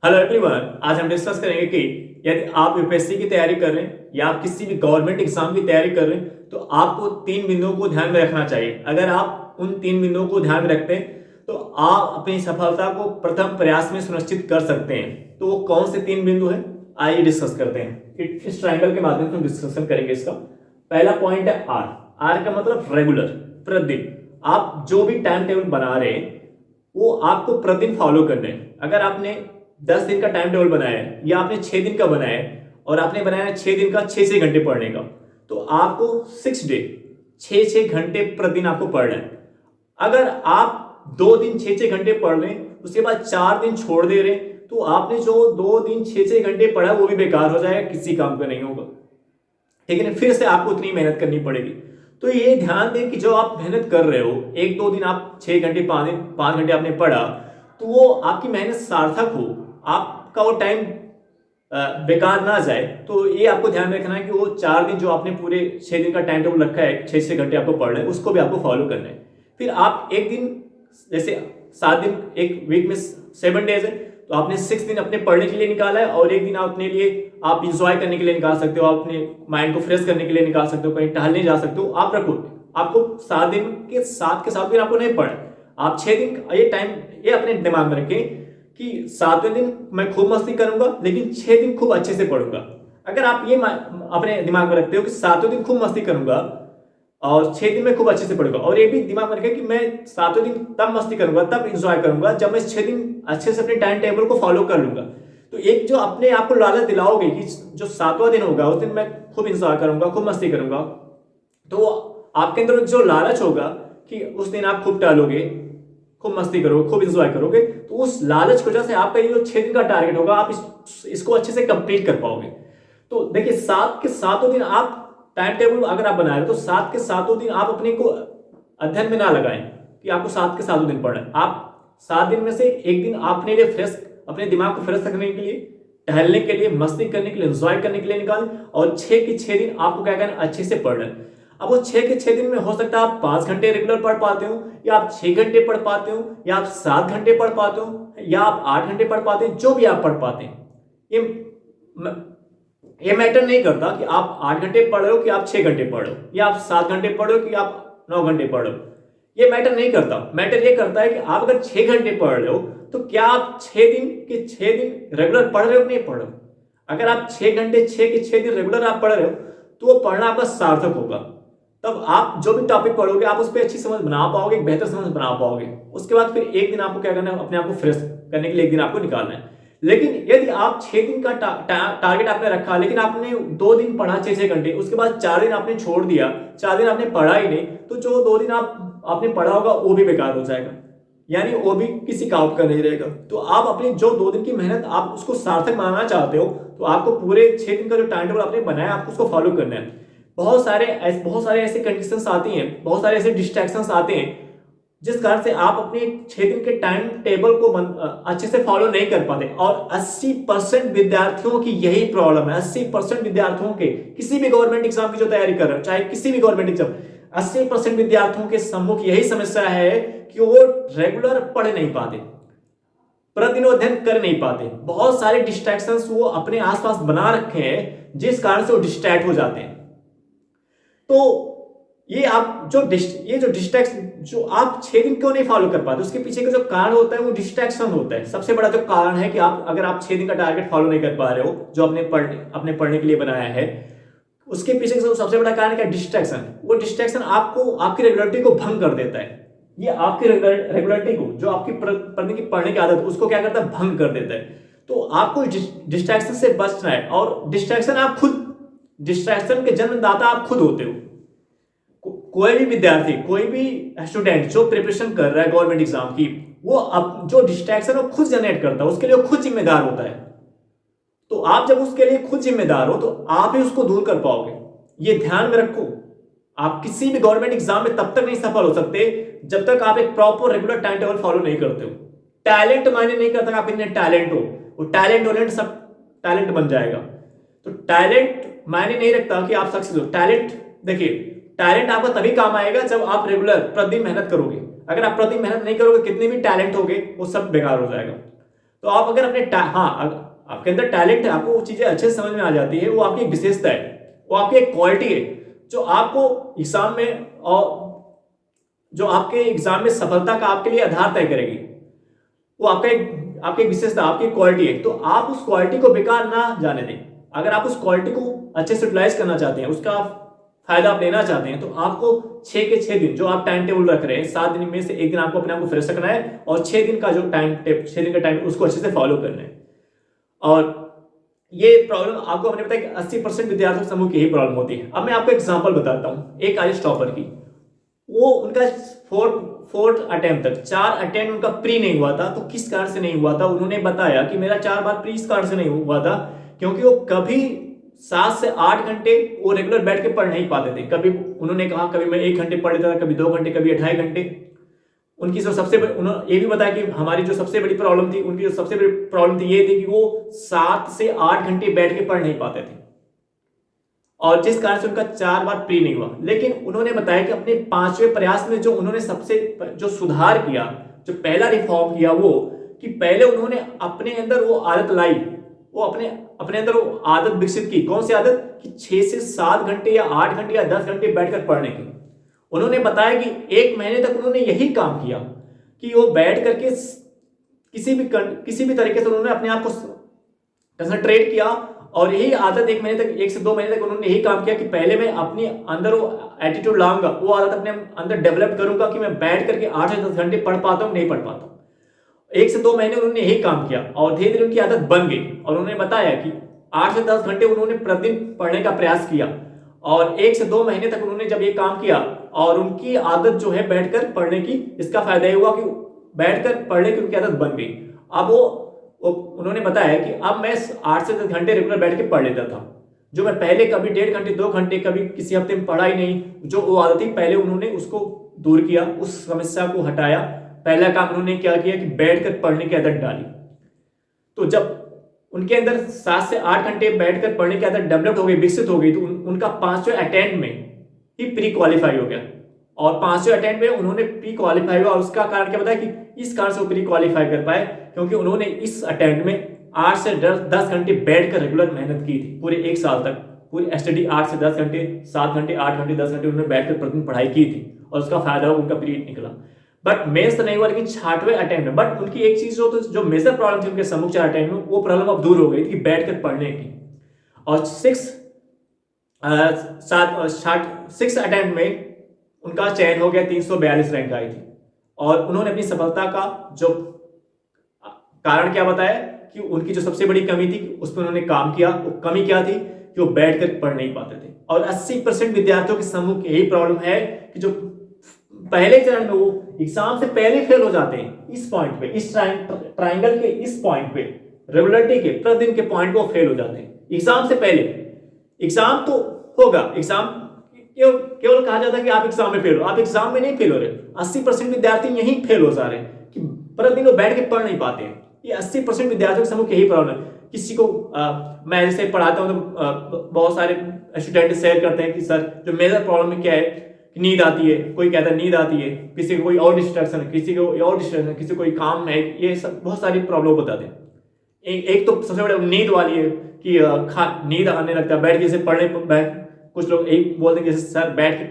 Hello everyone, आज हम discuss करेंगे कि यदि आप यूपीएससी की तैयारी कर रहे हैं या आप किसी भी गवर्नमेंट एग्जाम की तैयारी कर रहे हैं तो आपको तीन बिंदुओं को ध्यान में रखना चाहिए। अगर आप उन तीन बिंदुओं को ध्यान में रखते हैं तो आप अपनी सफलता को प्रथम प्रयास में सुनिश्चित कर सकते हैं। तो वो कौन से तीन बिंदु हैं, आइए डिस्कस करते हैं। इस ट्रायंगल के माध्यम से हम डिस्कशन करेंगे इसका। पहला पॉइंट है आर। आर का मतलब रेगुलर, प्रतिदिन। आप जो भी टाइम टेबल बना रहे हैं वो आपको प्रतिदिन फॉलो करना है। अगर आपने 10 दिन का टाइम टेबल बनाया है या आपने 6 दिन का बनाया है और आपने बनाया है 6 दिन का 6 घंटे पढ़ने का, तो आपको 6 डे 6 घंटे प्रतिदिन आपको पढ़ना है। अगर आप 2 दिन 6 घंटे पढ़ लें, उसके बाद 4 दिन छोड़ दे रहे हैं, तो आपने जो 2 दिन 6 घंटे पढ़ा वो भी बेकार हो जाएगा, किसी काम का नहीं होगा। ठीक है ना, फिर से आपको उतनी मेहनत करनी पड़ेगी। तो ये ध्यान दें कि जो आप मेहनत कर रहे हो, 1-2 दिन आप 6 घंटे 5 घंटे आपने पढ़ा, तो वो आपकी मेहनत सार्थक हो, आपका वो टाइम बेकार ना जाए। तो ये आपको ध्यान में रखना है कि वो 4 दिन जो आपने पूरे 6 दिन का टाइम टेबल रखा है, 6 घंटे आपको पढ़ना है, उसको भी आपको फॉलो करना है। फिर आप एक दिन, जैसे 7 दिन एक वीक में 7 डेज है, तो आपने 6 दिन अपने पढ़ने के लिए निकाला है और एक दिन अपने लिए आप इंजॉय करने के लिए निकाल सकते हो, आप अपने माइंड को फ्रेश करने के लिए निकाल सकते हो, कहीं टहलने जा सकते हो। आप रखो, आपको 7 दिन के साथ दिन आपको नहीं पढ़ना। आप 6 दिन ये टाइम ये अपने दिमाग में रखें कि 7वें दिन मैं खूब मस्ती करूंगा, लेकिन 6 दिन खूब अच्छे से पढ़ूंगा। अगर आप ये अपने दिमाग में रखते हो कि 7वें दिन खूब मस्ती करूंगा और 6 दिन में खूब अच्छे से पढ़ूंगा, और ये भी दिमाग में रखें कि मैं 7वें दिन तब मस्ती करूंगा, तब इंजॉय करूंगा जब मैं 6 दिन अच्छे से अपने टाइम टेबल को फॉलो कर लूंगा। तो एक जो अपने आप को लालच दिलाओगे कि जो 7वां दिन होगा उस दिन मैं खूब इंजॉय करूंगा, खूब मस्ती करूंगा, तो आपके अंदर जो लालच होगा कि उस दिन आप खूब टहलोगे, खूब मस्ती करोगे, खूब इंजॉय करोगे, तो उस लालच की वजह से आपका ये जो 6 दिन का टारगेट होगा आप इसको अच्छे से कंप्लीट कर पाओगे। तो देखिए, 7 के 7 दिन आप टाइम टेबल अगर आप बना रहे हो तो 7 के 7 दिन आप अपने को अध्ययन में ना लगाएं कि आपको 7 के 7 दिन पढ़ना है। आप 7 दिन में से एक दिन अपने लिए फ्रेश, अपने दिमाग को फ्रेश रखने के लिए, टहलने के लिए, मस्ती करने के लिए, एंजॉय करने के लिए निकालें, और 6 के 6 दिन आपको क्या करना, अच्छे से पढ़ना है। अब वो 6 के 6 दिन में हो सकता है आप 5 घंटे रेगुलर पढ़ पाते हो, या आप 6 घंटे पढ़ पाते हो, या आप 7 घंटे पढ़ पाते हो, या आप 8 घंटे पढ़ पाते हैं, जो भी आप पढ़ पाते हैं। ये मैटर नहीं करता कि आप 8 घंटे पढ़ रहे हो कि आप 6 घंटे पढ़ रहे हो, या आप 7 घंटे पढ़ रहे हो कि आप 9 घंटे पढ़ रहे हो। ये मैटर नहीं करता। मैटर ये करता है कि आप अगर 6 घंटे पढ़ रहे हो तो क्या आप 6 दिन के 6 दिन रेगुलर पढ़ रहे हो कि नहीं पढ़ रहे हो। अगर आप 6 घंटे 6 के 6 दिन रेगुलर आप पढ़ रहे हो तो वो पढ़ना आपका सार्थक होगा। तब आप जो भी टॉपिक पढ़ोगे आप उस पर अच्छी समझ बना पाओगे, एक बेहतर समझ बना पाओगे। उसके बाद फिर एक दिन आपको क्या करना है, अपने आप को फ्रेश करने के लिए एक दिन आपको निकालना है। लेकिन यदि आप 6 दिन का टारगेट आपने रखा, लेकिन आपने 2 दिन पढ़ा 6 घंटे, उसके बाद 4 दिन आपने छोड़ दिया, 4 दिन आपने पढ़ा ही नहीं, तो जो 2 दिन आपने पढ़ा होगा वो भी बेकार हो जाएगा, यानी वो भी किसी काम का नहीं रहेगा। तो आप अपनी जो 2 दिन की मेहनत आप उसको सार्थक बनाना चाहते हो, तो आपको पूरे 6 दिन का जो टाइम टेबल आपने बनाया आपको उसको फॉलो करना है। बहुत सारे ऐसे कंडीशंस आती हैं, बहुत सारे ऐसे डिस्ट्रैक्शंस आते हैं जिस कारण से आप अपने 6 दिन के टाइम टेबल को अच्छे से फॉलो नहीं कर पाते। और 80% विद्यार्थियों की यही प्रॉब्लम है। 80% विद्यार्थियों के, किसी भी गवर्नमेंट एग्जाम की जो तैयारी कर रहे हो, चाहे किसी भी गवर्नमेंट एग्जाम, 80% विद्यार्थियों के सम्मुख यही समस्या है कि वो रेगुलर पढ़ नहीं पाते, प्रतिदिन अध्ययन कर नहीं पाते। बहुत सारे डिस्ट्रैक्शंस वो अपने आसपास बना रखे हैं जिस कारण से वो डिस्ट्रैक्ट हो जाते हैं। तो ये जो डिस्ट्रैक्शन जो आप 6 दिन क्यों नहीं फॉलो कर पाते, उसके पीछे का जो कारण होता है वो डिस्ट्रैक्शन होता है। सबसे बड़ा जो कारण है कि अगर आप 6 दिन का टारगेट फॉलो नहीं कर पा रहे हो जो अपने पढ़ने के लिए बनाया है, उसके पीछे का सबसे बड़ा कारण क्या, डिस्ट्रैक्शन। वो डिस्ट्रैक्शन आपको आपकी रेगुलरिटी को भंग कर देता है। ये आपकी रेगुलरिटी को, जो आपकी प्रतिदिन की पढ़ने की आदत, उसको क्या करता है, भंग कर देता है। तो आपको डिस्ट्रैक्शन से बचना है, और डिस्ट्रैक्शन के जन्मदाता आप खुद होते हो। कोई भी विद्यार्थी, कोई भी स्टूडेंट जो प्रिपरेशन कर रहा है गवर्नमेंट एग्जाम की, वो अब जो डिस्ट्रैक्शन वो खुद जनरेट करता है, उसके लिए खुद जिम्मेदार होता है। तो आप जब उसके लिए खुद जिम्मेदार हो तो आप ही उसको दूर कर पाओगे। ये ध्यान में रखो। आप किसी भी गवर्नमेंट एग्जाम में तब तक नहीं सफल हो सकते जब तक आप एक proper regular time table follow नहीं करते हो। टैलेंट मायने नहीं करता आप इतने टैलेंट हो, वो टैलेंट सब टैलेंट बन जाएगा। तो टैलेंट मायने नहीं रखता कि आप सक्सेस हो। टैलेंट, देखिए, टैलेंट आपका तभी काम आएगा जब आप रेगुलर प्रतिदिन मेहनत करोगे। अगर आप प्रतिदिन मेहनत नहीं करोगे, कितने भी टैलेंट होगे वो सब बेकार हो जाएगा। तो आप अगर आपके अंदर टैलेंट है, आपको वो चीजें अच्छे से समझ में आ जाती है, वो आपकी एक विशेषता है, वो आपकी एक क्वालिटी है जो आपको एग्जाम में और जो आपके एग्जाम में सफलता का आपके लिए आधार तय करेगी। वो आपकी एक विशेषता, आपकी क्वालिटी है। तो आप उस क्वालिटी को बेकार ना जाने दें। अगर आप उस क्वालिटी को अच्छे से यूटिलाइज करना चाहते हैं, उसका फायदा आप लेना चाहते हैं, तो आपको 6 के 6 दिन जो आप टाइम टेबल रख रहे हैं, 7 दिन में से एक दिन आपको अपने आप को फ्रेश रखना है और 6 दिन का जो 6 दिन का टाइम उसको अच्छे से फॉलो करना है। और ये प्रॉब्लम आपको हमने बताया कि 80% विद्यार्थियों समूह की ही प्रॉब्लम होती है। अब मैं आपको एग्जांपल बताता हूं एक आईएएस टॉपर की। वो उनका फोर्थ अटेम्प्ट तक 4 अटेम्प्ट उनका प्री नहीं हुआ था। तो किस कारण से नहीं हुआ था? उन्होंने बताया कि मेरा 4 बार प्री इस कारण से नहीं हुआ था क्योंकि वो कभी 7 से 8 घंटे वो रेगुलर बैठ के पढ़ नहीं पाते थे। कभी उन्होंने कहा कभी मैं 1 घंटे पढ़ लेता था, कभी 2 घंटे, कभी 2.5 घंटे। उनकी जो उन्होंने ये भी बताया कि हमारी जो सबसे बड़ी प्रॉब्लम थी, उनकी जो सबसे बड़ी प्रॉब्लम थी ये थी कि वो 7 से 8 घंटे बैठ के पढ़ नहीं पाते थे और जिस कारण से उनका 4 बार प्री नहीं हुआ। लेकिन उन्होंने बताया कि अपने 5वें प्रयास में जो उन्होंने सबसे जो सुधार किया, जो पहला रिफॉर्म किया, वो कि पहले उन्होंने अपने अंदर वो आदत लाई, वो अपने अंदर वो आदत विकसित की। कौन सी आदत? कि 6 से 7 घंटे या 8 घंटे या 10 घंटे बैठकर पढ़ने की। उन्होंने बताया कि 1 महीने तक उन्होंने यही काम किया कि वो बैठ करके किसी भी तरीके से उन्होंने अपने आप को कंसंट्रेट किया और यही आदत 1 महीने तक, 1 से 2 महीने तक उन्होंने यही काम किया कि पहले मैं अपने अंदर वो एटीट्यूड लाऊंगा, वो आदत अपने अंदर डेवलप करूंगा कि मैं बैठ करके 8 से 10 घंटे पढ़ पाता हूं, नहीं पढ़ पाता हूं। 1 से 2 महीने उन्होंने यही काम किया और धीरे धीरे उनकी आदत बन गई। और उन्होंने बताया कि 8 से 10 घंटे उन्होंने प्रतिदिन पढ़ने का प्रयास किया और 1 से 2 महीने तक उन्होंने जब ये काम किया और उनकी आदत जो है बैठकर पढ़ने की, इसका फायदा ये हुआ कि बैठकर पढ़ने की उनकी आदत बन गई। अब उन्होंने बताया कि अब मैं 8 से 10 घंटे रेगुलर बैठ के पढ़ लेता था, जो मैं पहले कभी 1.5 घंटे, 2 घंटे, कभी किसी हफ्ते में पढ़ा ही नहीं। जो वो आदत थी पहले उन्होंने उसको दूर किया, उस समस्या को हटाया। पहला काम उन्होंने क्या किया कि बैठकर पढ़ने की आदत डाली। तो जब उनके अंदर 7 से 8 घंटे बैठकर पढ़ने की आदत डेवलप हो गई, विकसित हो गई, तो उनका 5वें अटेम्प्ट में ही प्री क्वालिफाई हो गया और 5वें अटेम्प्ट में उन्होंने प्री क्वालिफाई हुआ। उसका कारण क्या बताया कि इस कारण से वो प्री क्वालिफाई कर पाए क्योंकि उन्होंने इस अटेम्प्ट में 8 से 10 घंटे बैठकर रेगुलर मेहनत की थी। पूरे 1 साल तक पूरी स्टडी 8 से 10 घंटे, 7 घंटे, 8 घंटे, 10 घंटे उन्होंने बैठकर प्रतिदिन पढ़ाई की थी और उसका फायदा उनका प्री निकला। बट मेंस नहीं हुआ, लेकिन 6वें अटेम्प्ट में। बट उनकी एक चीज जो मेजर प्रॉब्लम थी उनके सम्मुख 4 अटेम्प्ट में, वो प्रॉब्लम अब दूर हो गई थी कि बैठकर पढ़ने की। और 6 अटेम्प्ट में उनका चयन हो गया, 342 रैंक आई थी। और उन्होंने अपनी सफलता का जो कारण क्या बताया कि उनकी जो सबसे बड़ी कमी थी उस पर उन्होंने काम किया। वो कमी क्या थी कि वो बैठकर पढ़ नहीं पाते थे। और 80% विद्यार्थियों के समूह की यही प्रॉब्लम है कि जो पहले चरण में वो एग्जाम से पहले फेल हो जाते हैं। इस पॉइंट पे, इस ट्राइंगल के इस पॉइंट पे, रेगुलरिटी के प्रतिदिन के पॉइंट पे वो फेल हो जाते हैं एग्जाम से पहले। एग्जाम तो होगा, एग्जाम केवल कहा जाता है कि आप एग्जाम में फेल हो, आप एग्जाम में नहीं फेल हो रहे। 80% विद्यार्थी यही फेल हो जा रहे हैं कि प्रतिदिन वो बैठ के पढ़ नहीं पाते हैं। ये 80% विद्यार्थियों के समूह की यही प्रॉब्लम है। किसी को मैं जैसे पढ़ाता हूं तो बहुत सारे स्टूडेंट शेयर करते हैं कि सर जो मेजर प्रॉब्लम क्या है कि नींद आती है। कोई कहता है नींद आती है, किसी को कोई और डिस्ट्रैक्शन है, किसी को और डिस्ट्रैक्शन, किसी को कोई काम है। ये सब बहुत सारी प्रॉब्लम बताते हैं। एक तो सबसे बड़ी नींद वाली है कि नींद आने लगता है बैठ के जैसे पढ़ने बैठ। कुछ लोग एक बोलते हैं जैसे सर बैठ के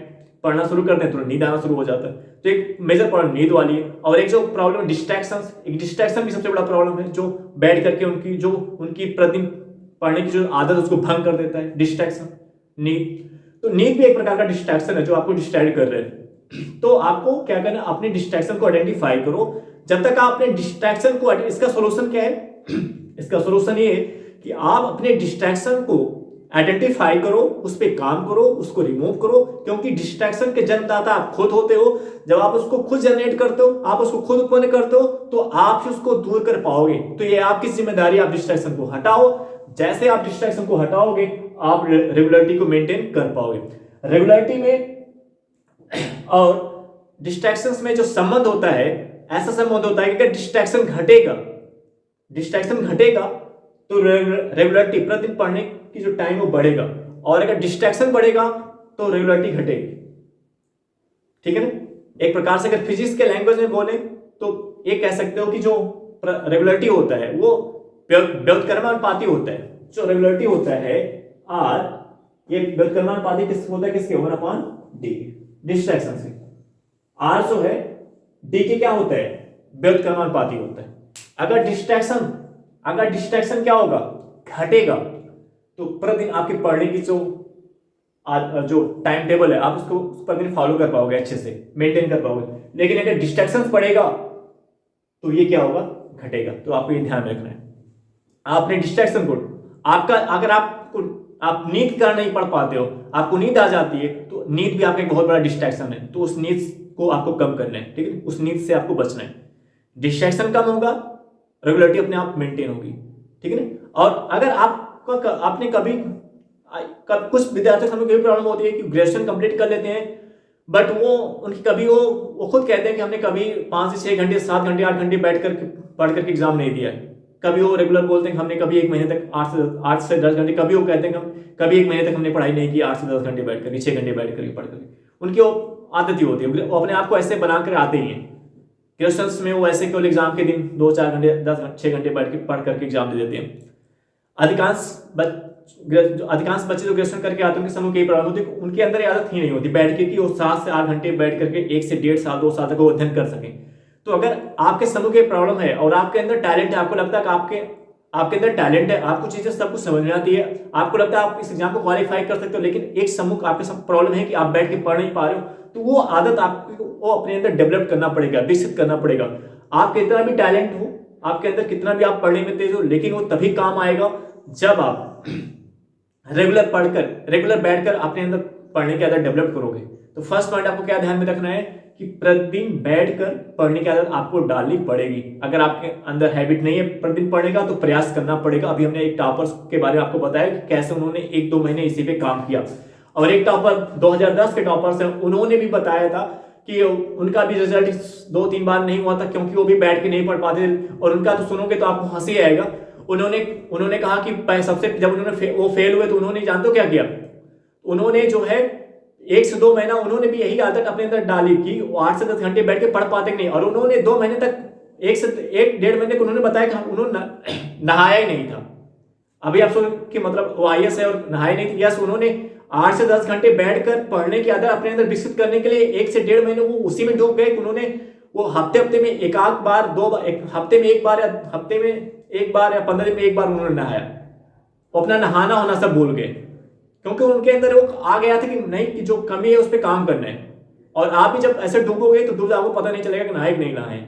पढ़ना शुरू करते हैं तो नींद आना शुरू हो जाता है। तो एक मेजर प्रॉब्लम नींद वाली है। और एक जो प्रॉब्लम डिस्ट्रैक्शन, एक डिस्ट्रैक्शन भी सबसे बड़ा प्रॉब्लम है जो बैठ करके उनकी प्रतिदिन पढ़ने की जो आदत है उसको भंग कर देता है। डिस्ट्रैक्शन, नींद। तो नींद भी एक प्रकार का डिस्ट्रैक्शन है जो आपको डिस्ट्रैक्ट कर रहे हैं। तो आपको क्या करना, अपने डिस्ट्रैक्शन को आइडेंटिफाई करो। जब तक आप अपने डिस्ट्रैक्शन को, इसका सोल्यूशन क्या है? इसका सोल्यूशन ये है कि आप अपने डिस्ट्रैक्शन को आइडेंटिफाई करो, उस पर काम करो, उसको रिमूव करो। क्योंकि डिस्ट्रैक्शन के जन्मदाता आप खुद होते हो। जब आप उसको खुद जनरेट करते हो, आप उसको खुद उत्पन्न करते हो, तो आप ही उसको दूर कर पाओगे। तो ये आपकी जिम्मेदारी, आप डिस्ट्रैक्शन को हटाओ। जैसे आप डिस्ट्रैक्शन को हटाओगे आप रेगुलरिटी को मेंटेन कर पाओगे। रेगुलरिटी में और डिस्ट्रैक्शंस में जो संबंध होता है, ऐसा संबंध होता है कि अगर डिस्ट्रैक्शन घटेगा तो रेगुलरिटी, प्रतिदिन पढ़ने की जो टाइम वो बढ़ेगा। और अगर डिस्ट्रैक्शन बढ़ेगा तो रेगुलरिटी घटेगी। ठीक है ना? एक प्रकार से अगर फिजिक्स के लैंग्वेज में बोले तो ये कह सकते हो कि जो रेगुलरिटी होता है वो व्युत्क्रमानुपाती होता है। जो रेगुलरिटी होता है आर, ये व्युत्क्रमानुपाती किस होता है, किसके, 1/d डिस्ट्रैक्शन से। आर जो है डी के क्या होता है, व्युत्क्रमानुपाती होता है। अगर डिस्ट्रैक्शन क्या होगा, घटेगा, तो प्रतिदिन आपके पढ़ने की जो टाइम टेबल है आप उसको प्रतिदिन फॉलो कर पाओगे, अच्छे से मेंटेन कर पाओगे। लेकिन अगर डिस्ट्रैक्शन पड़ेगा तो ये क्या होगा, घटेगा। तो आपको ये ध्यान रखना है। आपने डिस्ट्रैक्शन को आपका, अगर आप नींद का नहीं पढ़ पाते हो, आपको नींद आ जाती है, तो नींद भी आपका एक बहुत बड़ा डिस्ट्रैक्शन है। तो उस नींद को आपको कम करना है, ठीक है, उस नींद से आपको बचना है। डिस्ट्रैक्शन कम होगा, रेगुलरिटी अपने आप मेंटेन होगी, ठीक है ना। और अगर आपने कभी कुछ विद्यार्थियों को कभी प्रॉब्लम होती है कि ग्रेजुएशन कंप्लीट कर लेते हैं, बट उनकी कभी वो खुद कहते हैं कि हमने कभी 5 से 6 घंटे, 7 घंटे, 8 घंटे बैठ कर पढ़ करके एग्जाम नहीं दिया है। कभी वो रेगुलर बोलते हैं कि हमने कभी 1 महीने तक 8 से 10 घंटे, कभी वो कहते हैं कि हम कभी 1 महीने तक हमने पढ़ाई नहीं की, 8 से 10 घंटे बैठ कर, 6 घंटे बैठ करके पढ़ करके। उनकी वो आदत ही होती है, वो अपने आप को ऐसे बनाकर आते ही हैं। क्वेश्चंस में वो ऐसे केवल एग्जाम के दिन 2-4 घंटे, 6 घंटे बैठ के पढ़ करके एग्जाम दे देते हैं। अधिकांश बच्चे जो ग्रेजुएशन करके आते हैं उनके समूह की प्रॉब्लम होती है, उनके अंदर आदत ही नहीं होती बैठ के कि वो 7 से 8 घंटे बैठ करके 1 से 1.5 साल 2 साल तक वो अध्ययन कर सकें। तो अगर आपके समूह की प्रॉब्लम है और आपके अंदर टैलेंट है, आपको लगता है कि आपके अंदर टैलेंट है, आपको चीजें सब कुछ समझ में आती है, आपको लगता है आप इस एग्जाम को क्वालिफाई कर सकते हो, लेकिन एक समूह आपके सब प्रॉब्लम है कि आप बैठ के पढ़ नहीं पा रहे हो, तो वो आदत आपको वो अपने अंदर डेवलप करना पड़ेगा, विकसित करना पड़ेगा। आप कितना भी टैलेंट हो, आपके अंदर कितना भी आप पढ़ने में तेज हो, लेकिन वो तभी काम आएगा जब आप रेगुलर बैठकर अपने अंदर पढ़ने की आदत डेवलप करोगे। तो फर्स्ट पॉइंट आपको क्या ध्यान में रखना है कि प्रतिदिन बैठकर पढ़ने की आदत आपको डालनी पड़ेगी। अगर आपके अंदर हैबिट नहीं है प्रतिदिन पढ़ने का, तो प्रयास करना पड़ेगा। अभी हमने एक टॉपर्स के बारे में आपको बताया कि कैसे उन्होंने 1-2 महीने इसी पे काम किया, और एक टॉपर 2010 के टॉपर्स हैं, उन्होंने भी बताया था कि उनका भी रिजल्ट 2-3 बार नहीं हुआ था, क्योंकि वो भी बैठ के नहीं पढ़ पाते थे। और उनका तो सुनोगे तो आपको हंसी आएगा। उन्होंने कहा कि सबसे जब वो फेल हुए तो उन्होंने जानते हो क्या किया, उन्होंने जो है 1 से 2 महीना उन्होंने भी यही आदत अपने अंदर डाली कि वो 8 से 10 घंटे बैठ के पढ़ पाते नहीं। और उन्होंने 2 महीने तक 1-1.5 महीने को उन्होंने बताया कि उन्होंने नहाया ही नहीं था। अभी आप सुन कि मतलब वो IAS है और नहाया नहीं था। यस, उन्होंने 8 से 10 घंटे बैठकर पढ़ने की आदत अपने अंदर विकसित करने के लिए 1 से 1.5 महीने वो उसी में डूब गए। उन्होंने वो हफ्ते में एक बार 2 बार, हफ्ते में 1 बार या हफ्ते में 1 बार या 15 दिन में 1 बार उन्होंने नहाया। वो अपना नहाना होना सब भूल गए, क्योंकि उनके अंदर वो आ गया था कि नहीं, कि जो कमी है उस पर काम करना है। और आप भी जब ऐसे डूबोगे तो डूब आपको पता नहीं चलेगा कि नहाए कि नहीं नहाए।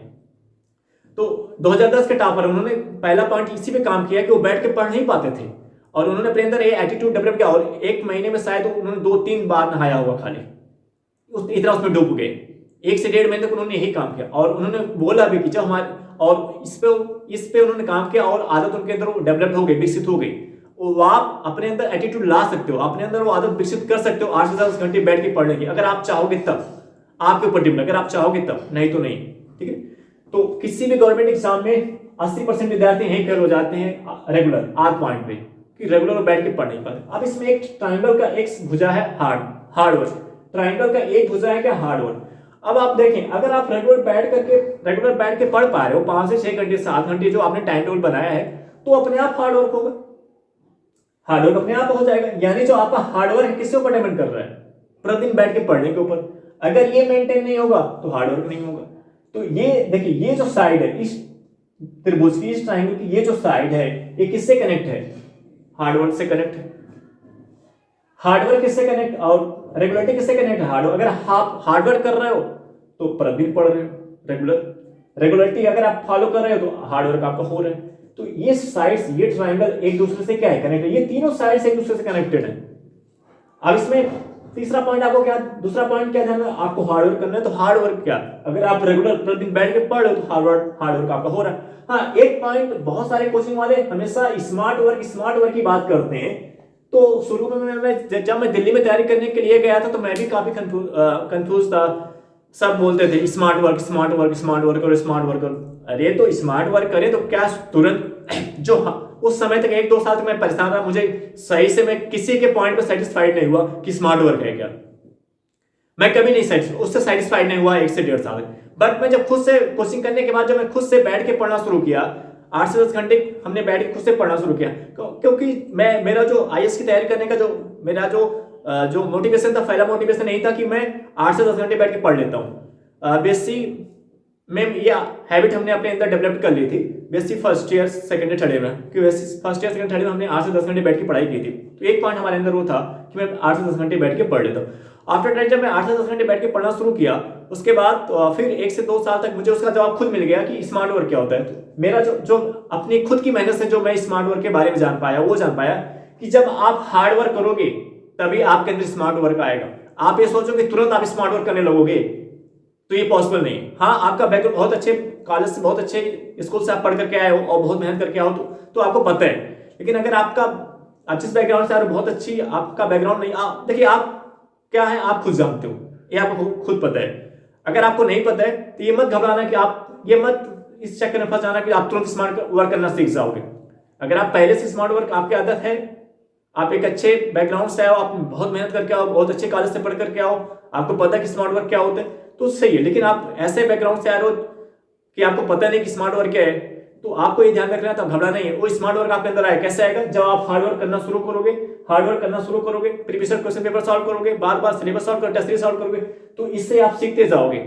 तो 2010 के टॉपर उन्होंने पहला पॉइंट इसी पे काम किया कि वो बैठ के पढ़ नहीं पाते थे, और उन्होंने अपने अंदर ये एटीट्यूड डेवलप किया। और 1 महीने में शायद उन्होंने 2-3 बार नहाया होगा खाली, इतना उसमें डूब गए। 1 से 1.5 महीने तक उन्होंने यही काम किया। और उन्होंने बोला भी कि जब हमारे, और इस पे उन्होंने काम किया और आदत उनके अंदर डेवलप हो गई, विकसित हो गई। वो आप अपने अंदर एटीट्यूड ला सकते हो, अपने अंदर वो आदत विकसित कर सकते हो 8 से 10 घंटे बैठ के पढ़ने की, अगर आप चाहोगे तब। आपके ऊपर डिपेंड, अगर आप चाहोगे तब, नहीं तो नहीं, ठीक है। तो किसी भी गवर्नमेंट एग्जाम में 80% विद्यार्थी यही फेल हो जाते हैं रेगुलर आर पॉइंट पे, कि रेगुलर बैठ के पढ़ नहीं पाते। अब इसमें एक ट्राइंगल का एक भुजा है हार्ड वर्क, ट्राइंगल का एक भुजा है क्या, हार्ड वर्क। अब आप देखें, अगर आप रेगुलर बैठ के पढ़ पा रहे हो 5 से 6 घंटे 7 घंटे जो आपने टाइम टेबल बनाया है, तो अपने आप हार्ड वर्क होगा, हार्ड वर्क अपने आप हो जाएगा। यानी जो आपका हार्ड वर्क किसके ऊपर डिपेंड कर रहा है, प्रतिदिन बैठ के पढ़ने के ऊपर। अगर ये मेंटेन नहीं होगा तो हार्ड वर्क नहीं होगा। तो ये देखिए, ये जो साइड है इस त्रिभुज की, इस ट्राइंगल की ये जो साइड है, ये किससे कनेक्ट है, हार्डवर्क से कनेक्ट है। हार्डवर्क किससे कनेक्ट और रेगुलरिटी किससे कनेक्ट है, हार्डवर्क। अगर आप हार्डवर्क कर रहे हो तो प्रतिदिन पढ़ रहे हो, रेगुलरिटी अगर आप फॉलो कर रहे हो तो हार्डवर्क आपका हो रहा है। तो ये साइड्स, ये ट्राइंगल एक दूसरे से क्या है, कनेक्ट है। ये तीनों साइड्स एक दूसरे से कनेक्टेड है। अब इसमें तीसरा पॉइंट आपको क्या, दूसरा पॉइंट क्या ध्यान, आपको हार्डवर्क करना है। तो हार्डवर्क क्या, अगर आप रेगुलर प्रतिदिन बैठ के पढ़ रहे हो तो हार्डवर्क आपका हो रहा है। हाँ, एक पॉइंट, बहुत सारे कोचिंग वाले हमेशा स्मार्ट वर्क की बात करते हैं। तो शुरू में जब मैं दिल्ली में तैयारी करने के लिए गया था तो मैं भी काफी कंफ्यूज था। सब बोलते थे स्मार्ट वर्क और स्मार्ट वर्क। अरे तो स्मार्ट वर्क करे तो क्या तुरंत जो उस समय तक 1-2 साल तक मैं परेशान रहा, मुझे सही से मैं किसी के पॉइंट पे सेटिस्फाइड नहीं हुआ कि स्मार्ट वर्क है क्या। मैं कभी नहीं उससे सेटिस्फाइड नहीं हुआ 1 से 1.5 साल। बट मैं जब खुद से कोचिंग करने के बाद जब मैं खुद से बैठ के पढ़ना शुरू किया, 8 से 10 घंटे हमने बैठ के खुद से पढ़ना शुरू किया, क्योंकि मेरा जो आईएएस की तैयारी करने का मेरा जो मोटिवेशन था, पहला मोटिवेशन यही था कि मैं 8 से 10 घंटे बैठ के पढ़ लेता हूँ। बीएससी में ये हैबिट हमने अपने अंदर डेवलप कर ली थी BSc first year second year third year में, कि BSc first year second third year में हमने 8 से 10 घंटे बैठ के पढ़ाई की थी। तो एक पॉइंट हमारे अंदर वो था कि मैं 8 से 10 घंटे बैठ के पढ़ लेता हूँ। आफ्टर दैट जब मैं 8 से 10 घंटे बैठ के पढ़ना शुरू किया, उसके बाद फिर 1 से 2 साल तक मुझे उसका जवाब खुद मिल गया कि स्मार्ट वर्क क्या होता है। तो मेरा जो अपनी खुद की मेहनत से जो मैं स्मार्ट वर्क के बारे में जान पाया कि जब आप हार्ड वर्क करोगे तभी आपके अंदर स्मार्ट वर्क आएगा। आप ये सोचो कि तुरंत आप स्मार्ट वर्क करने लगोगे तो ये पॉसिबल नहीं है। हाँ, आपका बैकग्राउंड बहुत अच्छे कॉलेज से, बहुत अच्छे स्कूल से आप पढ़ करके आए हो और बहुत मेहनत करके आओ तो आपको पता है। लेकिन अगर आप जिस बैकग्राउंड से आ रहे हो, बहुत अच्छी आपका बैकग्राउंड नहीं, देखिए आप क्या है आप खुद जानते हो, ये आपको खुद पता है। अगर आपको नहीं पता है तो ये मत घबराना कि आप ये मत इस चक्कर में फंस जाना कि आप तुरंत स्मार्ट वर्क करना सीख जाओगे। अगर आप पहले से स्मार्ट वर्क आपकी आदत है, आप एक अच्छे बैकग्राउंड से आओ, आप बहुत मेहनत करके आओ, बहुत अच्छे कॉलेज से पढ़ करके आओ, आपको पता है कि स्मार्ट वर्क क्या होता है, तो सही है। लेकिन आप ऐसे बैकग्राउंड से आ रहे हो कि आपको पता नहीं कि स्मार्ट वर्क क्या है, तो आपको ये ध्यान रखना है, तो घबराना नहीं है। वो स्मार्ट वर्क आपके अंदर आएगा। कैसे आएगा? जब आप हार्ड वर्क करना शुरू करोगे, previous year question paper solve करोगे, बार सिलेबस सॉल्व करोगे, टेस्ट सीरीज सॉल्व करोगे, तो इससे आप सीखते जाओगे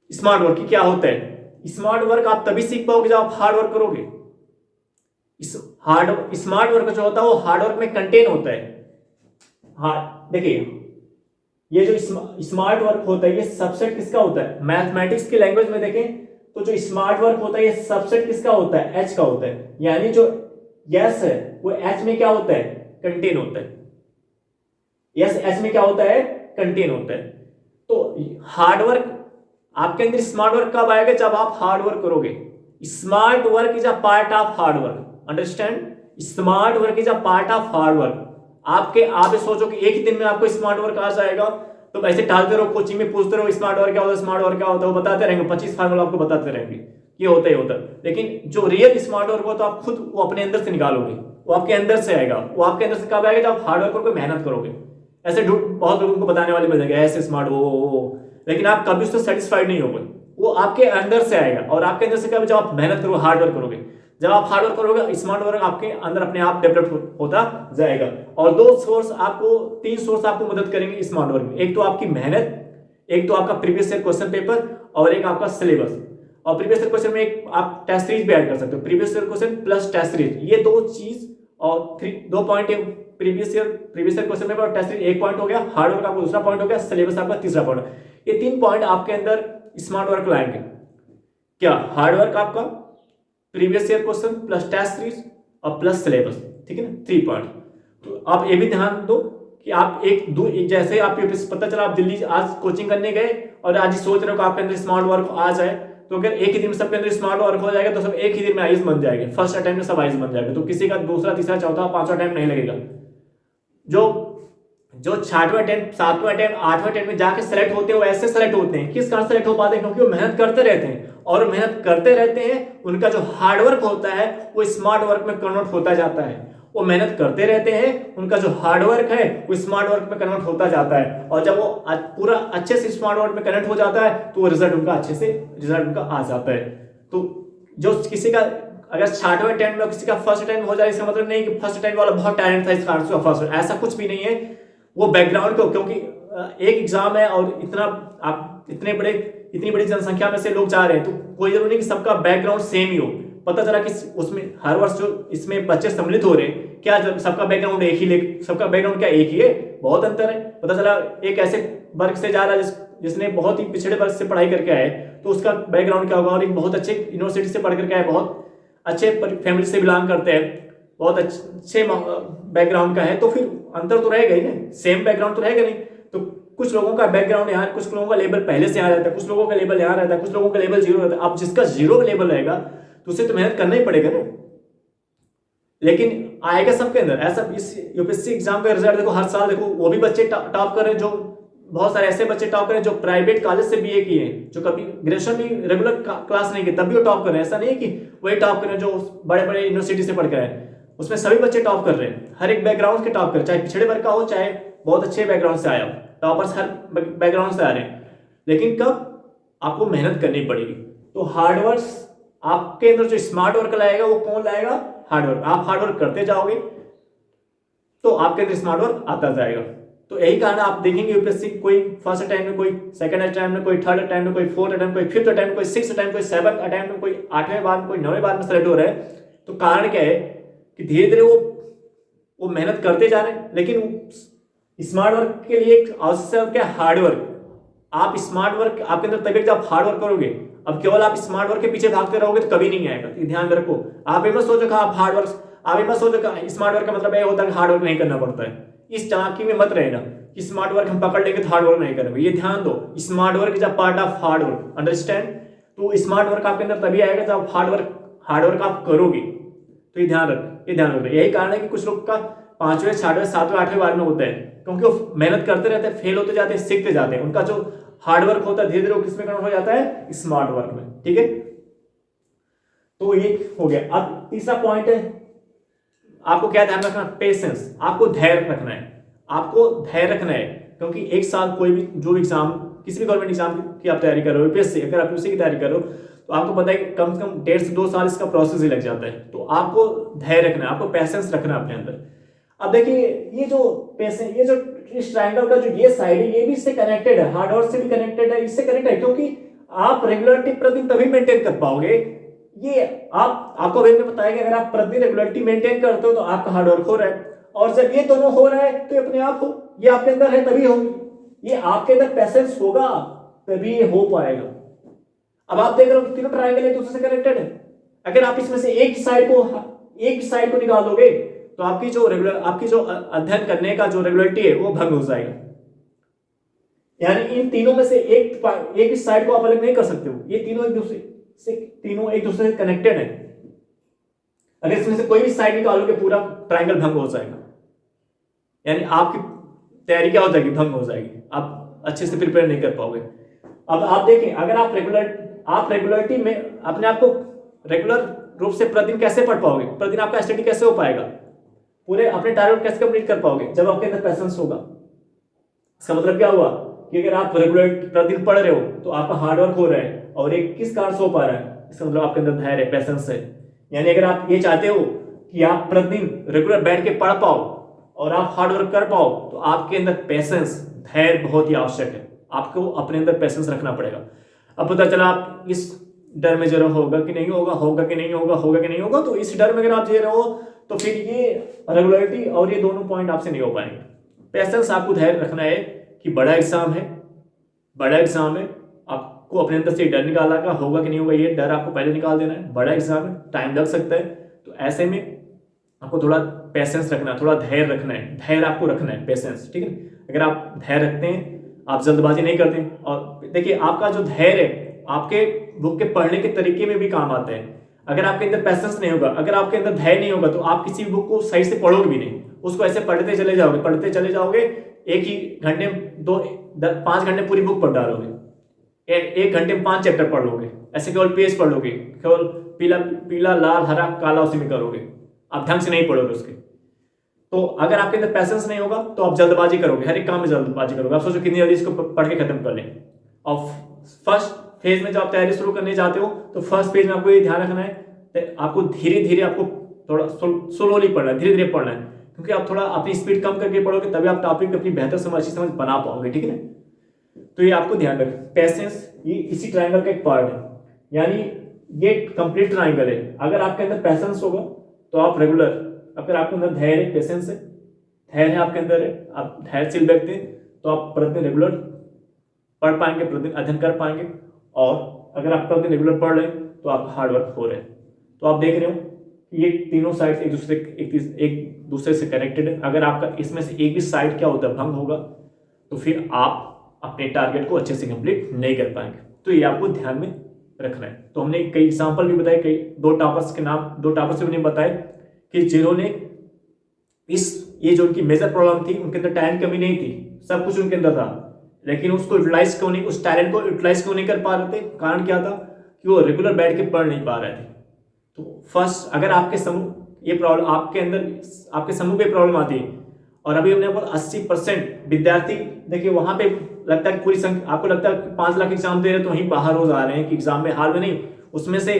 स्मार्ट वर्क क्या होता है। स्मार्ट वर्क आप तभी सीख पाओगे जब आप हार्ड वर्क करोगे। स्मार्ट वर्क जो होता है वो हार्ड वर्क में कंटेन होता है। हाँ, देखिए ये जो स्मार्ट वर्क होता है ये सबसेट किसका होता है? मैथमेटिक्स की लैंग्वेज में देखें तो जो स्मार्ट वर्क होता है ये सबसेट किसका होता है? एच का होता है। यानी जो यस है वो एच में क्या होता है? कंटेन होता है। यस एच में क्या होता है? कंटेन होता है। तो हार्ड वर्क आपके अंदर स्मार्ट वर्क कब आएगा? जब आप हार्ड वर्क करोगे। Smart work is a part of hard work, understand? Smart work is a part of hard work. आप सोचो कि एक ही दिन में आपको स्मार्ट वर्क आ जाएगा, तो ऐसे टालते रहो, कोचिंग में पूछते रहो स्मार्ट वर्क क्या होता है, स्मार्ट वर्क क्या होता है, वो बताते रहेंगे, 25 फार्मूला आपको बताते रहेंगे ये होता है। लेकिन जो रियल स्मार्ट वर्क हो तो आप खुद वो अपने अंदर से निकालोगे, वो आपके अंदर से आएगा। वो आपके अंदर से कब आएगा? जब आप हार्ड वर्क करोगे, मेहनत करोगे। ऐसे बहुत लोगों को बताने वाले मिल जाएंगे ऐसे स्मार्ट वो, लेकिन आप कभी उससे सेटिस्फाइड नहीं होगे। वो आपके अंदर से आएगा। और आपके अंदर से कब? जब आप मेहनत करोगे, हार्ड वर्क करोगे। जब आप हार्ड वर्क करोगे, स्मार्ट वर्क आपके अंदर अपने आप डेवलप होता जाएगा। और तीन सोर्स आपको मदद करेंगे स्मार्ट वर्क में। एक तो आपकी मेहनत, एक तो आपका प्रीवियस ईयर क्वेश्चन पेपर, और एक आपका सिलेबस। और प्रीवियस ईयर क्वेश्चन में एक आप टेस्ट सीरीज भी ऐड कर सकते हो, previous year question plus test series, ये दो चीज और 2 पॉइंट है। प्रीवियस ईयर क्वेश्चन पेपर और टेस्ट सीरीज 1 पॉइंट हो गया, हार्ड वर्क आपका दूसरा पॉइंट हो गया, सिलेबस आपका तीसरा पॉइंट। ये 3 पॉइंट आपके अंदर स्मार्ट वर्क लाएंगे। क्या? हार्ड वर्क आपका, previous year question plus test series और प्लस सिलेबस, ठीक है ना, 3 पॉइंट। तो आप ये भी ध्यान दो कि आप जैसे आप पता चला आप दिल्ली आज कोचिंग करने गए और आज सोच रहे हो कि आपके अंदर स्मार्ट वर्क आ जाए, तो अगर एक ही दिन में सबके अंदर स्मार्ट वर्क हो जाएगा तो सब एक ही दिन में आईएएस बन जाएंगे, फर्स्ट अटेम्प्ट में सब आईएएस बन जाएगा। तो किसी का दूसरा, तीसरा, चौथा, 5वां अटेम्प्ट नहीं लगेगा। जो 6वां अटेम्प्ट, 7वां अटेम्प्ट, 8वां अटेम्प्ट में जाके सेलेक्ट होते हैं, वो ऐसे सेलेक्ट होते हैं। किस कारण सेलेक्ट हो पाते हैं? क्योंकि वो मेहनत करते रहते हैं, और मेहनत करते रहते हैं। उनका जो हार्ड वर्क होता है वो स्मार्ट वर्क में कन्वर्ट होता जाता है। वो मेहनत करते रहते हैं, उनका जो हार्ड वर्क है वो स्मार्ट वर्क में कन्वर्ट होता जाता है। और जब वो पूरा अच्छे से स्मार्ट वर्क में कन्वर्ट हो जाता है तो वो रिजल्ट उनका आ जाता है। तो जो किसी का अगर 6वां अटेम्प्ट में किसी का फर्स्ट अटेम्प्ट हो जाए, इसका मतलब नहीं कि फर्स्ट अटेम्प्ट वाला बहुत टैलेंट था इस कारण से फर्स्ट, ऐसा कुछ भी नहीं है। वो बैकग्राउंड को, क्योंकि एक एग्जाम है और इतनी बड़ी जनसंख्या में से लोग जा रहे हैं, तो कोई जरूरी नहीं कि सबका बैकग्राउंड सेम ही हो। पता चला कि उसमें हर वर्ष जो इसमें बच्चे सम्मिलित हो रहे हैं, क्या सबका बैकग्राउंड सबका बैकग्राउंड क्या एक ही है? बहुत अंतर है। पता चला एक ऐसे वर्ग से जा रहा है जिसने बहुत ही पिछड़े वर्ग से पढ़ाई करके आए, तो उसका बैकग्राउंड क्या होगा? और एक बहुत अच्छे यूनिवर्सिटी से पढ़ करके आए, बहुत अच्छे फैमिली से बिलोंग करते हैं, बहुत अच्छे बैकग्राउंड का है, तो फिर अंतर तो रहेगा ही ना, सेम बैकग्राउंड तो रहेगा नहीं। तो कुछ लोगों का बैकग्राउंड यहाँ, कुछ लोगों का लेवल पहले से यहाँ रहता है, कुछ लोगों का लेवल यहाँ रहता है, कुछ लोगों का लेवल 0 रहता है। अब जिसका 0 लेवल रहेगा तो उसे तो मेहनत करना ही पड़ेगा ना। लेकिन आएगा सबके अंदर ऐसा। इस यूपीएससी एग्जाम का रिजल्ट देखो, हर साल देखो वो भी बच्चे टॉप कर रहे हैं, जो बहुत सारे ऐसे बच्चे टॉप कर रहे हैं जो प्राइवेट कॉलेज से बीए किए हैं, जो कभी ग्रेजुएशन भी रेगुलर क्लास नहीं किए, तब भी वो टॉप कर रहे हैं। ऐसा नहीं है कि वही टॉप कर रहे हैं जो बड़े बड़े यूनिवर्सिटी से पढ़ कर आए, उसमें सभी बच्चे टॉप कर रहे हैं। हर एक बैकग्राउंड के टॉप कर, चाहे पिछड़े वर्ग का हो, चाहे बहुत अच्छे बैकग्राउंड से आया हो, टॉपर्स हर बैकग्राउंड से आ रहे हैं। लेकिन कब? आपको मेहनत करनी पड़ेगी। तो हार्डवर्क आपके अंदर जो स्मार्ट वर्क लाएगा वो कौन लाएगा? हार्डवर्क। आप हार्डवर्क करते जाओगे तो आपके अंदर स्मार्ट वर्क आता जाएगा। तो यही कारण आप देखेंगे यूपीएससी कोई फर्स्ट अटेम्प्ट में, कोई सेकंड अटेम्प्ट में, कोई थर्ड अटेम्प्ट में, कोई फोर्थ अटेम्प्ट, कोई फिफ्थ अटेम्प्ट, कोई सिक्स अटेम्प्ट, कोई सेवंथ अटेम्प्ट में, कोई 8वें बार में, कोई 9वें बार में सेलेक्ट हो रहा है। तो कारण क्या है कि धीरे धीरे वो मेहनत करते जा रहे हैं, लेकिन स्मार्ट वर्क के लिए एक आवश्यक क्या? Hard work. आप स्मार्ट वर्क आपके अंदर तभी जब आप हार्ड वर्क करोगे। अब केवल आप स्मार्ट वर्क के पीछे भागते रहोगे तो कभी नहीं आएगा। तो ध्यान रखो, आप ये मत सोचो आप हार्ड वर्क, आप ये मत सोचो स्मार्ट वर्क का मतलब ये होता है कि हार्ड वर्क नहीं करना पड़ता है। इस चाकी में मत रहना कि स्मार्ट वर्क हम पकड़ लेंगे तो हार्ड वर्क नहीं करेंगे। ये ध्यान दो, smart work is a part of hard work, understand. तो स्मार्ट वर्क आपके अंदर तभी आएगा जब हार्ड वर्क आप करोगे। तो ये ध्यान रखो। यही कारण है कि कुछ लोग का 5वें 6वें 7वें 8वें बार में होता है, क्योंकि वो मेहनत करते रहते हैं, फेल होते जाते हैं, सीखते जाते हैं। उनका जो हार्ड वर्क होता है धीरे धीरे किसमें कन्वर्ट हो जाता है? स्मार्ट वर्क में। ठीक है, तो ये हो गया। अब तीसरा पॉइंट है, आपको क्या ध्यान रखना? पेशेंस। आपको धैर्य रखना है, क्योंकि एक साल कोई भी जो एग्जाम, किसी भी गवर्नमेंट एग्जाम की आप तैयारी कर रहे हो, यूपीएससी अगर आप उसी की तैयारी कर रहे हो तो आपको पता है कि कम से कम 1.5 से 2 साल इसका प्रोसेस ही लग जाता है। तो आपको धैर्य रखना है, आपको पेशेंस रखना है अपने अंदर। अब देखिए ये जो पेशेंस, ये जो इस ट्रायंगल का जो ये साइड है ये भी इससे कनेक्टेड है, हार्ड वर्क से भी कनेक्टेड है, इससे कनेक्टेड है, क्योंकि आप रेगुलरिटी प्रतिदिन तभी मेंटेन कर पाओगे। ये आपको अभी मैंने बताया कि अगर आप प्रतिदिन रेगुलरिटी मेंटेन करते हो तो आपका हार्ड वर्क हो रहा है, और जब ये दोनों हो रहा है तो अपने आप हो, ये आपके अंदर है तभी होगी। ये आपके अंदर पेशेंस होगा तभी ये हो पाएगा। अब आप देख रहे हो तीनों ट्रायंगल एक दूसरे से कनेक्टेड है। अगर आप इसमें से एक साइड को निकाल दोगे तो आपकी जो अध्ययन करने का जो रेगुलरिटी है वो भंग हो जाएगा। यानी इन तीनों में से एक साइड को आप अलग नहीं कर सकते हो। ये तीनों एक दूसरे से कनेक्टेड है। अगर इसमें से कोई भी साइड निकालोगे पूरा ट्रायंगल भंग हो जाएगा, यानी आपकी तैयारी क्या हो जाएगी? भंग हो जाएगी, आप अच्छे से प्रिपेयर नहीं कर पाओगे। अब आप देखें, अगर आप रेगुलरिटी में अपने आप को रेगुलर रूप से प्रतिदिन कैसे पढ़ पाओगे? प्रतिदिन आपका स्टडी कैसे हो पाएगा? पूरे अपने टारगेट कैसे कंप्लीट कर पाओगे? जब आपके अंदर पेशेंस होगा। इसका मतलब क्या हुआ कि अगर आप रेगुलर प्रतिदिन पढ़ रहे हो तो आपका हार्डवर्क हो रहा है, और एक किस कारण से हो पा रहा है? इसका मतलब आपके अंदर धैर्य है, पेशेंस है। यानी अगर आप ये चाहते हो कि आप प्रतिदिन रेगुलर बैठ के पढ़ पाओ और आप हार्डवर्क कर पाओ तो आपके अंदर पेशेंस, धैर्य बहुत ही आवश्यक है। आपको अपने अंदर पेशेंस रखना पड़ेगा। अब पता चला आप इस डर में जरा होगा कि नहीं होगा, होगा कि नहीं होगा, तो इस डर में अगर आप जी रहे हो तो फिर ये रेगुलरिटी और ये दोनों पॉइंट आपसे नहीं हो पाएंगे। पेशेंस, आपको धैर्य रखना है कि बड़ा एग्जाम है, आपको अपने अंदर से डर निकालना का होगा कि नहीं होगा, ये डर आपको पहले निकाल देना है। बड़ा एग्जाम है, टाइम लग सकता है, तो ऐसे में आपको थोड़ा पेशेंस रखना है, थोड़ा धैर्य रखना है। धैर्य आपको रखना है, पेशेंस, ठीक है। अगर आप धैर्य रखते हैं, आप जल्दबाजी नहीं करते, और देखिए आपका जो धैर्य है आपके बुक के पढ़ने के तरीके में भी काम आता है। अगर आपके अंदर पैसेंस नहीं होगा, अगर आपके अंदर धैर्य नहीं होगा तो आप किसी बुक को सही से पढ़ोगे भी नहीं। उसको ऐसे पढ़ते चले जाओगे, एक ही घंटे में 5 घंटे पूरी बुक पढ़ डालोगे, एक घंटे में 5 चैप्टर पढ़ लोगे, ऐसे केवल पेज पढ़ लोगे, केवल पीला लाल हरा काला उसी में करोगे, आप ढंग से नहीं पढ़ोगे उसके। तो अगर आपके अंदर पैसेंस नहीं होगा तो आप जल्दबाजी करोगे, हर एक काम में जल्दबाजी करोगे। आप सोचो कितनी जल्दी इसको पढ़ के खत्म कर लें। और फर्स्ट फेज में जब आप तैयारी शुरू करने जाते हो तो फर्स्ट फेज में आपको ये ध्यान रखना है, आपको धीरे धीरे, आपको थोड़ा स्लोली पढ़ना है, धीरे धीरे पढ़ना है, क्योंकि आप थोड़ा अपनी स्पीड कम करके पढ़ोगे तभी आप टॉपिक अपनी बेहतर अच्छी समझ बना पाओगे, ठीक है ना। तो ये आपको ध्यान रखें, पेशेंस ये इसी ट्रायंगल का एक पार्ट है, यानी ये कंप्लीट ट्रायंगल है। अगर आपके अंदर पेशेंस होगा तो आप रेगुलर, अगर आपके अंदर धैर्य है, पेशेंस है, धैर्य आपके अंदर है, आप धैर्यशील व्यक्ति हैं, तो आप प्रतिदिन रेगुलर पढ़ पाएंगे, प्रतिदिन अध्ययन कर पाएंगे। और अगर आप प्रतिदिन रेगुलर पढ़ रहे हैं तो आपका हार्डवर्क हो रहा है। तो आप देख रहे हो कि ये तीनों साइड एक दूसरे से कनेक्टेड है। अगर आपका इसमें से एक भी साइड क्या होता है, भंग होगा, तो फिर आप अपने टारगेट को अच्छे से कंप्लीट नहीं कर पाएंगे। तो ये आपको ध्यान में रखना है। तो हमने कई एग्जाम्पल भी बताए, कई दो टॉपर्स भी हमने बताए कि जिन्होंने ये जो उनकी मेजर प्रॉब्लम थी, उनके अंदर टैलेंट कमी नहीं थी, सब कुछ उनके अंदर था, लेकिन उसको यूटिलाइज क्यों नहीं, उस टैलेंट को यूटिलाइज क्यों नहीं कर पा रहे थे? कारण क्या था कि वो रेगुलर बैठ के पढ़ नहीं पा रहे थे। तो फर्स्ट, अगर आपके समूह ये प्रॉब्लम, आपके समूह पे प्रॉब्लम आती है, और अभी हमने 80% विद्यार्थी देखिए वहां पे लगता है कि पूरी संख्या, आपको लगता है कि 5 लाख एग्जाम दे रहे तो वहीं बाहर रोज आ रहे हैं कि एग्जाम में हाल में नहीं, उसमें से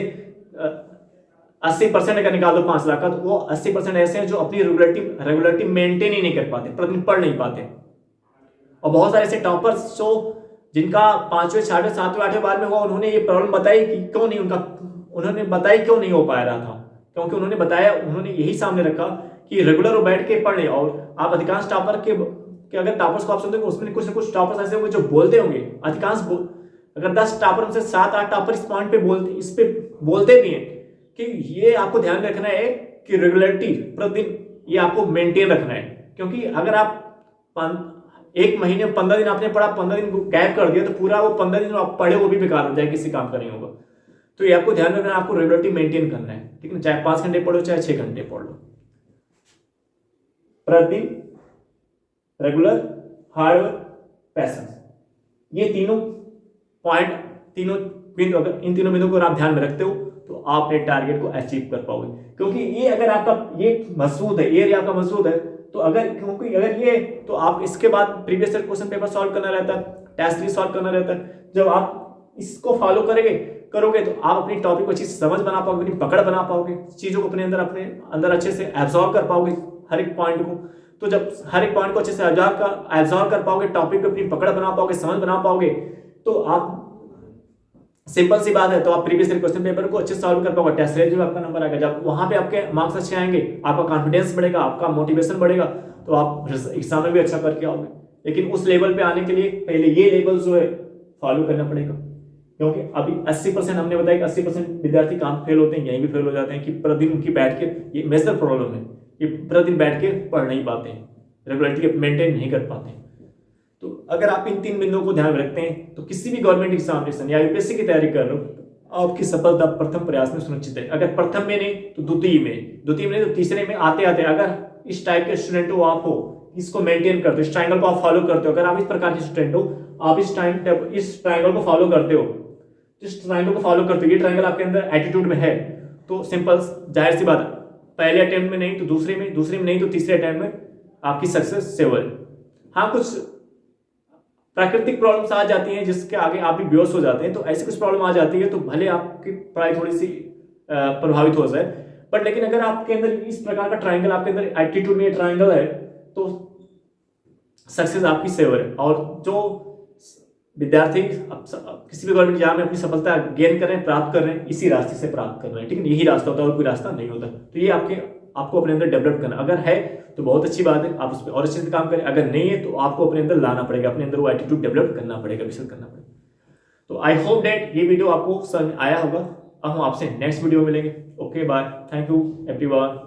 80% अगर निकाल दो 5 लाख का, तो वो 80% ऐसे हैं जो अपनी रेगुलरिटी मेंटेन ही नहीं कर पाते, प्रतिदिन पढ़ नहीं पाते। और बहुत सारे ऐसे टॉपर्स जो जिनका 5वें 6वें 7वें 8वें बार में हुआ, उन्होंने ये प्रॉब्लम बताई कि क्यों नहीं उनका, उन्होंने बताई क्यों नहीं हो पा रहा था, क्योंकि उन्होंने बताया, उन्होंने यही सामने रखा कि रेगुलर वो बैठ के पढ़ ले। और आप अधिकांश टॉपर के अगर टॉपर्स को आप सुनते हो उसमें कुछ ना कुछ टॉपर्स ऐसे होंगे जो बोलते होंगे, अधिकांश अगर 10 टॉपर में से 7-8 टॉपर इस पॉइंट पे बोलते भी हैं कि ये आपको ध्यान रखना है कि रेगुलरिटी प्रतिदिन ये आपको मेंटेन रखना है। क्योंकि अगर आप एक महीने 15 दिन आपने पढ़ा, 15 दिन गैप कर दिया, तो पूरा वो 15 दिन आप पढ़े वो भी बेकार हो जाए, किसी काम का नहीं होगा। तो ये आपको ध्यान रखना है, आपको रेगुलरिटी मेंटेन करना है, ठीक है। चाहे 5 घंटे पढ़ो चाहे 6 घंटे पढ़ लो, प्रतिदिन रेगुलर, हार्ड वर्क, पैशंस, ये तीनों पॉइंट, अगर इन तीनों बिंदुओं को आप ध्यान में रखते हो तो आप अपने टारगेट को अचीव कर पाओगे। क्योंकि ये अगर आपका ये मजबूत है, ये एरिया आपका मजबूत है, तो क्योंकि अगर ये, तो आप इसके बाद previous year question paper solve करना रहता है, टेस्ट सीरीज सॉल्व करना रहता है। जब आप इसको फॉलो करोगे तो आप अपनी टॉपिक को अच्छी समझ बना पाओगे, अपनी पकड़ बना पाओगे, चीजों को अपने अंदर अच्छे से एब्जॉर्व कर पाओगे हर एक पॉइंट को। तो जब हर एक पॉइंट को अच्छे से एब्जॉर्व कर पाओगे, टॉपिक पे अपनी पकड़ बना पाओगे, समझ बना पाओगे, तो आप, सिंपल सी बात है, तो आप प्रीवियस ईयर क्वेश्चन पेपर को अच्छे से सॉल्व कर पाओगे, टेस्ट सीरीज में आपका नंबर आएगा। जब वहां पे आपके मार्क्स अच्छे आएंगे, आपका कॉन्फिडेंस बढ़ेगा, आपका मोटिवेशन बढ़ेगा, तो आप एग्जाम में भी अच्छा करके आओगे। लेकिन उस लेवल पे आने के लिए पहले ये लेवल जो है फॉलो करना पड़ेगा। क्योंकि अभी 80% हमने बताया कि 80% विद्यार्थी कहाँ फेल होते हैं, यहीं भी फेल हो जाते हैं कि प्रतिदिन उनकी बैठ के, ये मेजर प्रॉब्लम है, ये प्रतिदिन बैठ के पढ़ नहीं पाते हैं, रेगुलरिटी मेंटेन नहीं कर पाते हैं। तो अगर आप इन 3 बिंदुओं को ध्यान में रखते हैं तो किसी भी गवर्नमेंट एग्जामिनेशन या यूपीएससी की तैयारी कर रहे हो, आपकी सफलता प्रथम प्रयास में सुनिश्चित है। अगर प्रथम में नहीं तो द्वितीय में नहीं तो तीसरे में आते अगर इस टाइप के स्टूडेंट हो, आप हो, इसको मेंटेन करते हो, इस ट्रायंगल को आप फॉलो करते हो, अगर आप इस प्रकार के स्टूडेंट हो, आप इस ट्रायंगल को फॉलो करते हो, ये ट्रायंगल आपके अंदर एटीट्यूड में है, तो सिंपल जाहिर सी बात है, पहले अटेम्प्ट में नहीं तो दूसरे में नहीं तो तीसरे अटेम्प्ट में आपकी सक्सेस सेवर है। हाँ, कुछ प्राकृतिक प्रॉब्लम्स आ जाती हैं जिसके आगे आप भी बेहोश हो जाते हैं, तो ऐसी कुछ प्रॉब्लम आ जाती है तो भले आपकी पढ़ाई थोड़ी सी प्रभावित हो जाए, बट लेकिन अगर आपके अंदर इस प्रकार का ट्रायंगल, आपके अंदर एटीट्यूड में ट्रायंगल है, तो सक्सेस आपकी सेवर है। और जो विद्यार्थी किसी भी गवर्नमेंट एग्जाम में अपनी सफलता गेन कर रहे हैं, प्राप्त कर रहे हैं, इसी रास्ते से प्राप्त कर रहे हैं, ठीक है। यही रास्ता होता है और कोई रास्ता नहीं होता। तो ये आपको अपने अंदर डेवलप करना, अगर है तो बहुत अच्छी बात है, आप उस पर और अच्छे से काम करें, अगर नहीं है तो आपको अपने अंदर लाना पड़ेगा, अपने अंदर वो एटीट्यूड डेवलप करना पड़ेगा, विकसित करना पड़ेगा। तो आई होप दैट ये वीडियो आपको समझ आया होगा। अब हम आपसे नेक्स्ट वीडियो में मिलेंगे। Okay, bye, thank you everyone.